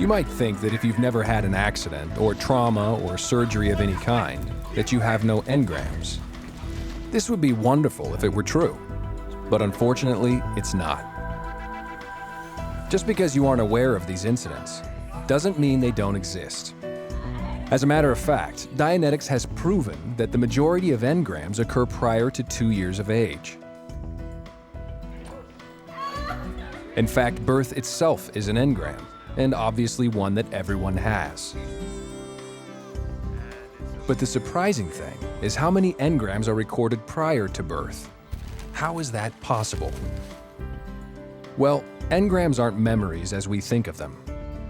You might think that if you've never had an accident or trauma or surgery of any kind, that you have no engrams. This would be wonderful if it were true, but unfortunately, it's not. Just because you aren't aware of these incidents doesn't mean they don't exist. As a matter of fact, Dianetics has proven that the majority of engrams occur prior to 2 years of age. In fact, birth itself is an engram, and obviously one that everyone has. But the surprising thing is how many engrams are recorded prior to birth. How is that possible? Well, engrams aren't memories as we think of them.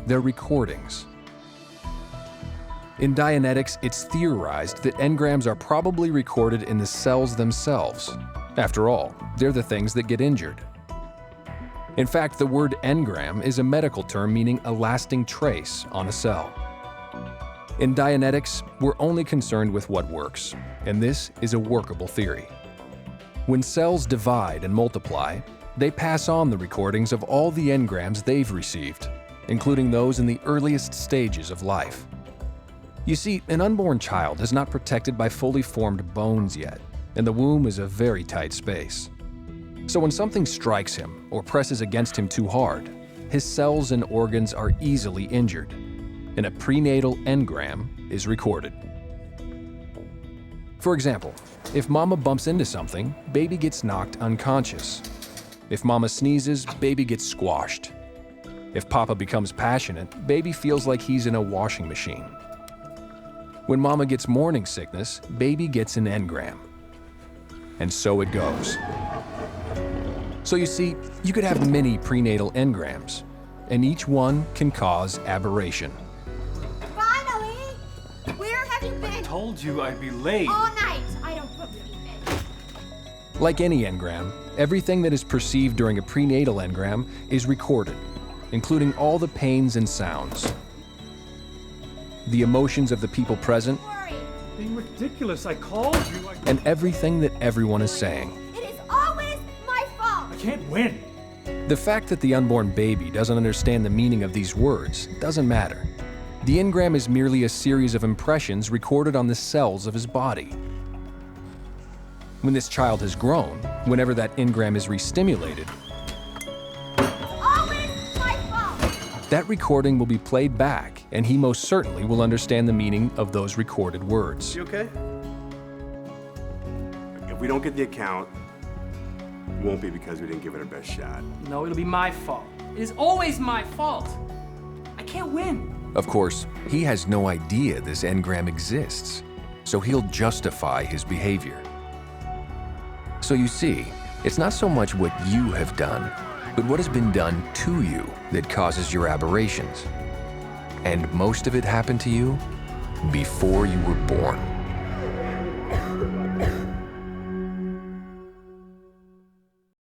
They're recordings. In Dianetics, it's theorized that engrams are probably recorded in the cells themselves. After all, they're the things that get injured. In fact, the word engram is a medical term meaning a lasting trace on a cell. In Dianetics, we're only concerned with what works, and this is a workable theory. When cells divide and multiply, they pass on the recordings of all the engrams they've received, including those in the earliest stages of life. You see, an unborn child is not protected by fully formed bones yet, and the womb is a very tight space. So when something strikes him or presses against him too hard, his cells and organs are easily injured, and a prenatal engram is recorded. For example, if mama bumps into something, baby gets knocked unconscious. If mama sneezes, baby gets squashed. If papa becomes passionate, baby feels like he's in a washing machine. When mama gets morning sickness, baby gets an engram. And so it goes. So you see, you could have many prenatal engrams, and each one can cause aberration. Finally! Where have you been? I told you I'd be late. All night. I don't believe it. Like any engram, everything that is perceived during a prenatal engram is recorded, including all the pains and sounds. The emotions of the people present, Worry. Being ridiculous. I called you. and everything that everyone is saying. It is always my fault. I can't win. The fact that the unborn baby doesn't understand the meaning of these words doesn't matter. The engram is merely a series of impressions recorded on the cells of his body. When this child has grown, whenever that engram is restimulated, Always my fault. that recording will be played back, and he most certainly will understand the meaning of those recorded words. You okay? If we don't get the account, it won't be because we didn't give it our best shot. No, it'll be my fault. It is always my fault. I can't win. Of course, he has no idea this engram exists, so he'll justify his behavior. So you see, it's not so much what you have done, but what has been done to you that causes your aberrations. And most of it happened to you before you were born.